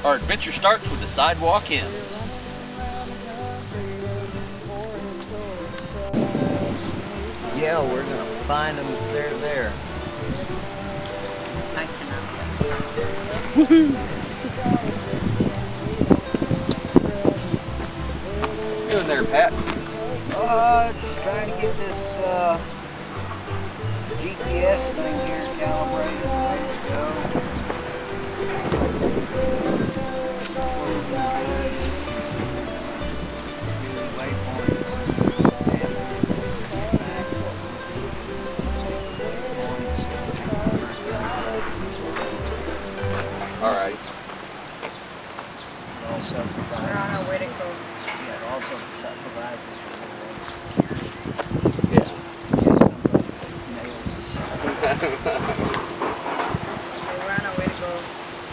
Our adventure starts with the sidewalk ends. Yeah, we're gonna find them if they're there. I cannot. What you doing there, Pat? Just trying to get this GPS thing here calibrated, ready to go. What we're gonna do is do waypoints and get back what we'll do is take waypoints and All right. it also We're on provides our way to go. yeah, it also provides us with road security. Yeah. If somebody nails us. So we're on our way to go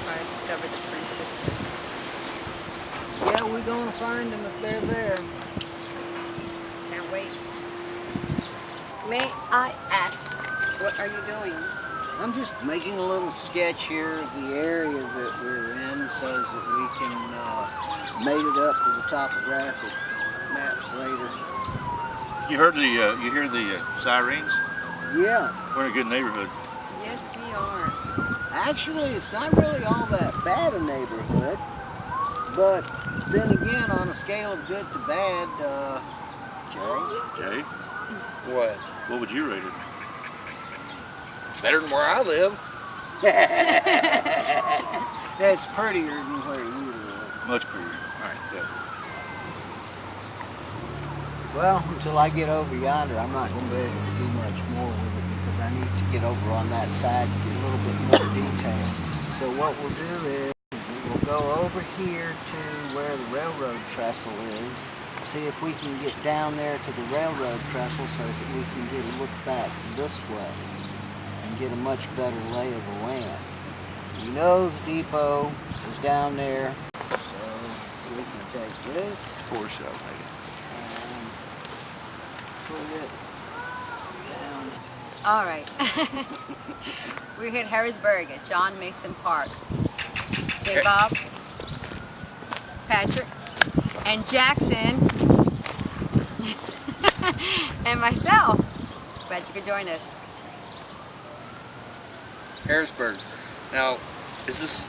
try to discover the twin sisters. Yeah, we're gonna find them if they're there. Can't wait. May I ask, what are you doing? I'm just making a little sketch here of the area that we're in so that we can mate it up with the topographic maps later. You heard you hear the sirens? Yeah, We're in a good neighborhood. Yes, we are. actually it's not really all that bad a neighborhood, but then again on a scale of good to bad, Jay, What? what would you rate it? Better than where I live. that's prettier than where you live. Much prettier. All right, good. Well, until I get over yonder, I'm not going to be able to do much more with it because I need to get over on that side to get a little bit more detail. So what we'll do is we'll go over here to where the railroad trestle is, see if we can get down there to the railroad trestle so that we can get a look back this way and get a much better lay of the land. You know the depot is down there, so we can take this Four shot, maybe. and put it down. All right. We're here at Harrisburg at John Mason Park. J. Bob, Patrick, and Jackson, and myself. Glad you could join us. Harrisburg. Now, is this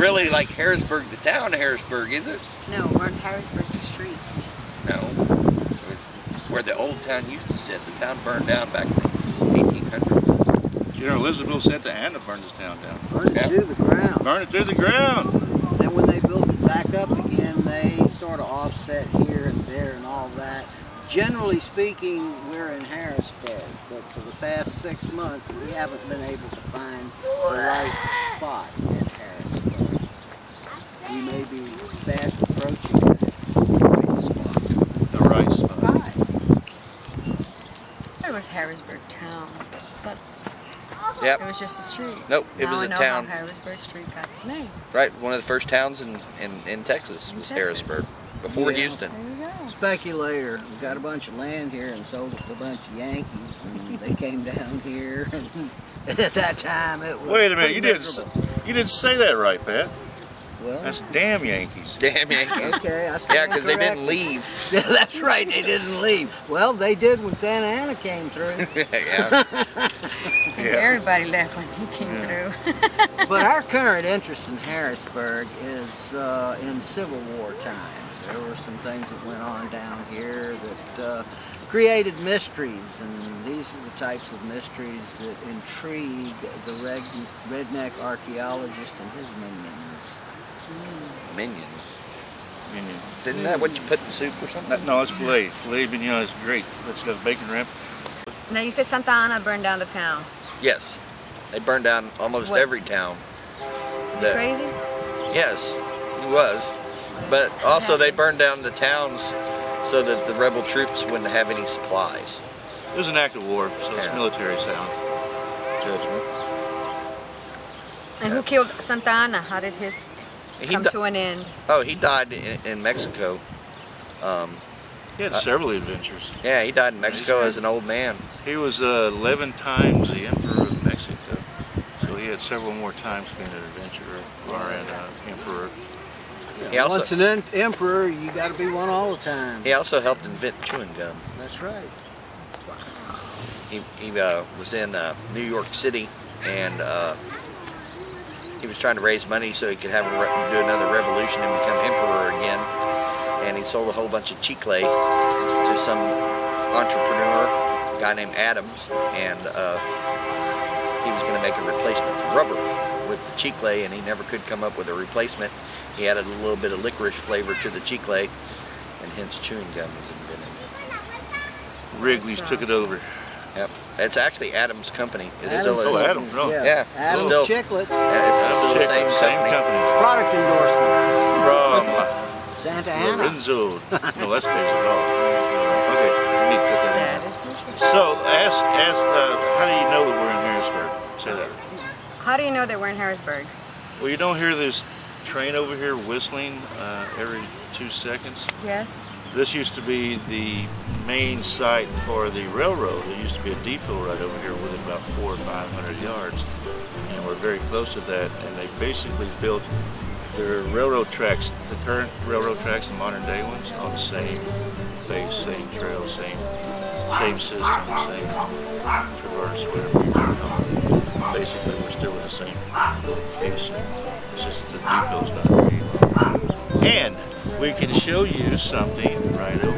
really like Harrisburg, the town Harrisburg, is it? No, we're on Harrisburg Street. No. It's where the old town used to sit. The town burned down back in the 1800s. General Elizabeth Santa Anna burned this town down. Burn it to the ground. Burn it to the ground. Then when they built it back up again, they sort of offset here and there and all that. Generally speaking, we're in Harrisburg, but for the past 6 months, we haven't been able to find the right spot in Harrisburg. We may be fast approaching the right spot. The right spot. It was Harrisburg town, but Yep. it was just a street. Nope, it Now was I a know town. How Harrisburg Street got the name. Right, one of the first towns in Texas was Texas. Harrisburg, before Yeah. Houston. There you go. Speculator, we got a bunch of land here and sold it to a bunch of Yankees, and they came down here. And at that time, it was Wait a minute, pretty miserable. you didn't say that right, Pat. Well, That's damn Yankees. Damn Yankees. okay, I Yeah, stand because they didn't corrected. leave. Yeah, that's right, they didn't leave. Well, they did when Santa Ana came through. Yeah. Everybody left when he came through. But our current interest in Harrisburg is in Civil War times. There were some things that went on down here that created mysteries, and these are the types of mysteries that intrigue the redneck archaeologist and his minions. Minions. Minion. Isn't that what you put in soup or something? No, it's filet. Filet mignon is great. It's got bacon wrap. Now you said Santa Ana burned down the town. Yes. They burned down almost What? every town. Is That- it crazy? Yes, it was. But also they burned down the towns so that the rebel troops wouldn't have any supplies. It was an act of war, so it's Yeah. military sound judgment. And who killed Santa Ana? How did his He come di- to an end? Oh, he died in Mexico. He had several adventures. Yeah, he died in Mexico as an old man. He was 11 times the emperor of Mexico. So he had several more times being an adventurer or an emperor. He also, Once an emperor, you got to be one all the time. he also helped invent chewing gum. That's right. He was in New York City, and he was trying to raise money so he could have do another revolution and become emperor again. And he sold a whole bunch of chicle to some entrepreneur, a guy named Adams, and he was going to make a replacement for rubber with the chicle, and he never could come up with a replacement. He added a little bit of licorice flavor to the chicle, and hence chewing gum was invented. Wrigley's took it over. Yep, it's actually Adams' company. It's Adams still Oh, Adams, no. Yeah. Adams Still- Chiclets. Yeah, it's still the same company. Product endorsement. From Santa Ana. Lorenzo. No, that's Daisy Ball. Okay, we need to put that in. So, ask how do you know that we're in Harrisburg? Say that. How do you know that we're in Harrisburg? Well, you don't hear this train over here whistling every 2 seconds? Yes. This used to be the main site for the railroad. There used to be a depot right over here within about 400 or 500 yards. And we're very close to that. And they basically built their railroad tracks, the current railroad tracks, the modern day ones, on the same base, same trail, same system, same traverse, whatever you call it. Basically, we're still in the same location. It's just the depot's not there anymore. And we can show you something right over